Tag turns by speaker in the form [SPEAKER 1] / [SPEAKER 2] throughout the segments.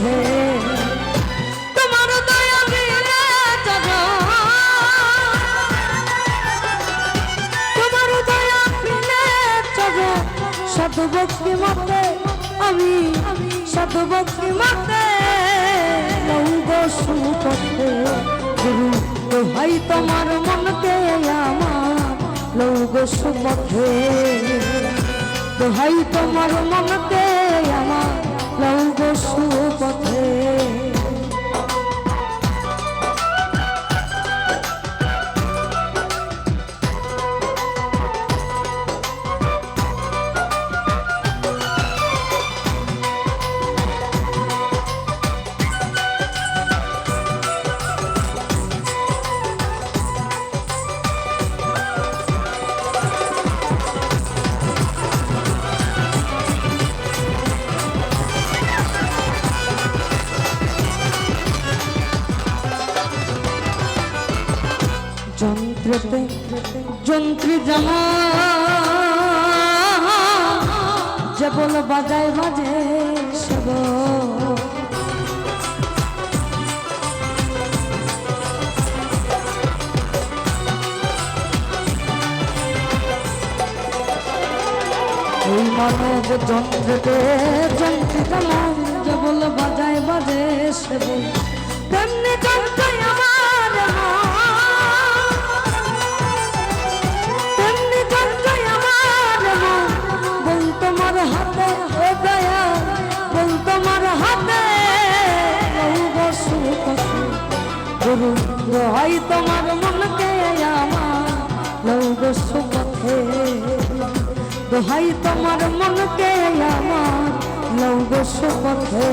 [SPEAKER 1] সুপথে তোমার দয়া মিলে তোমার দয়া মিলে সতভক্তি মতে আমি সতভক্তি মতে লৌগ সুপথে গুরু দোহাই তোমার মনকে আমার লৌগ সুপথে দোহাই তোমার মনকে আমার লৌগ সুপথে যন্ত্রতে যন্ত্রী জামা যে বল বাজায় বাজে সব ওই মানব যন্ত্রতে যন্ত্রী জামা যে বল বাজায় বাজে সব তেমনি যন্ত্রই আমার গুরু দোহাই তোমার মনকে আমার লৌগ সুপথে দোহাই তোমার মনকে আমার লৌগ সুপথে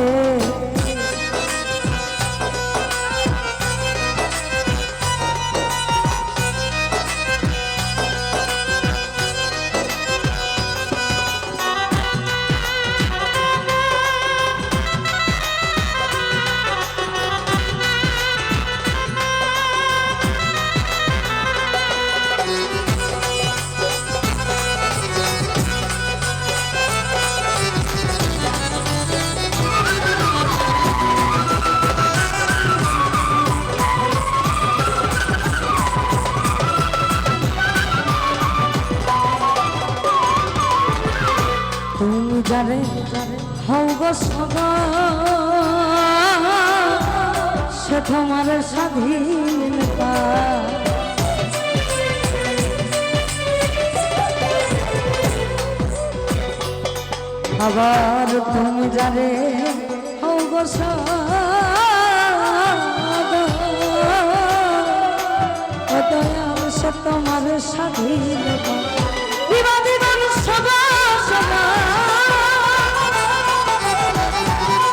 [SPEAKER 1] তুমি যারে হও গো সদা সে তোমার স্বাধীনতা আবার তুমি যারে হও গো সদা সে তোমার স্বাধীনতা বিবাদী মানুষ সদা সদা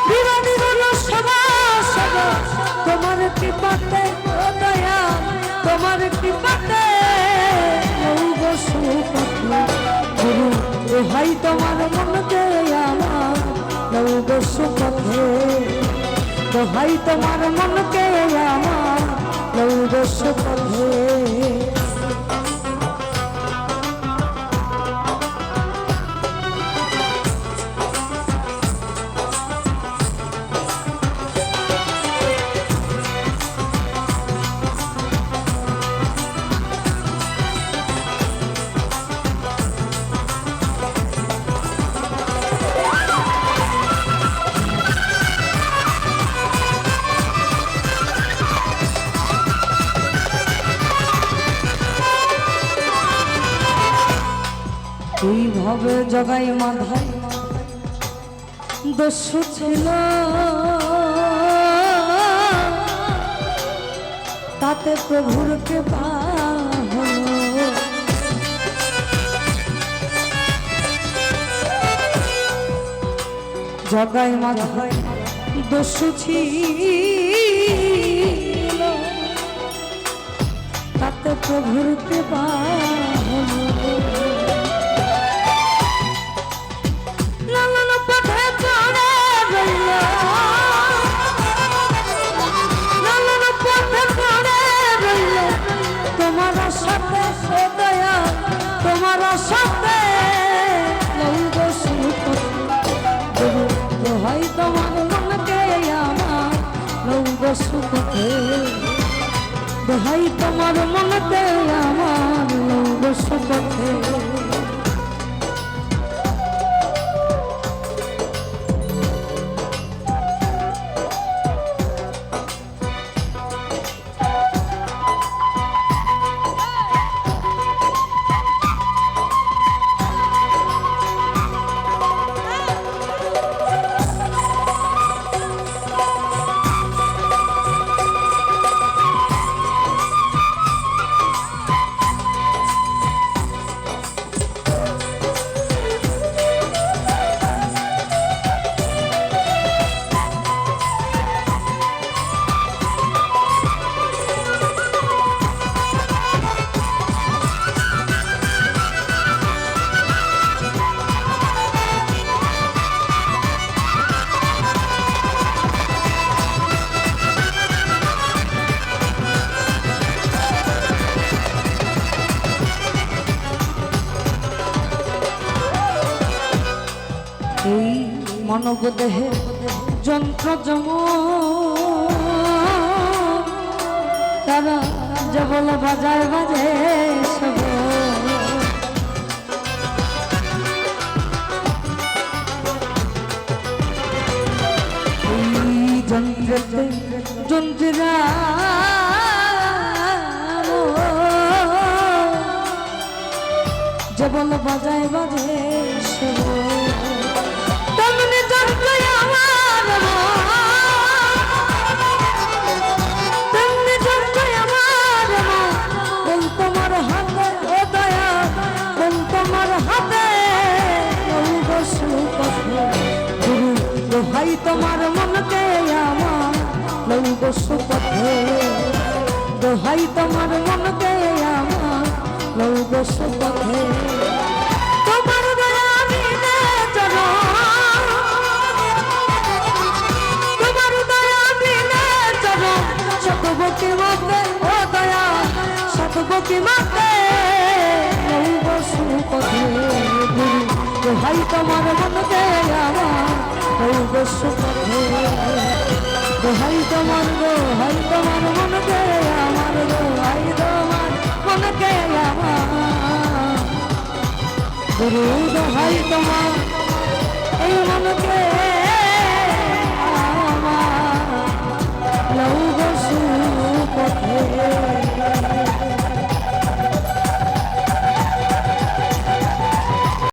[SPEAKER 1] বিবাদী মানুষ সদা সদা তোমার কৃপাতে দয়া তোমার কৃপাতে লৌগ সুপথে গুরু দোহাই তোমার মনকে আমার লৌগ সুপথে দোহাই তোমার মনকে আমার লৌগ সুপথে এইভাবে জগাই মাধাই দস্যু ছিল তাতে প্রভুর কৃপা হলো জগাই মাধাই দস্যু ছিল তাতে প্রভুর কৃপা হলো তোমার সাথে লৌগ সুপথে দোহাই তোমার মনকে সুখে দোহাই তোমার মনতে আমার লৌব সুখে এই মানব দেহে যন্ত্র জম তারা জবল বাজায় বাজে সব যন্ত্রে যন্ত্রীরা জবল বাজায় বাজে সব ভাই তোমার মনকে আমার লৌব সুপথে দোহাই তোমার মনকে আমার লৌব সুপথে তোমার দয়া বিনে চলো তোমার দয়া বিনে চলো শতবতী মাতে ও দয়া শতবতী মাতে লৌব সুপথে দোহাই তোমার মনকে আমার লৌব সুপথে দোহাই তোমার মনকে আমার দোহাই তোমার মনকে আমার গুরু দোহাই তোমার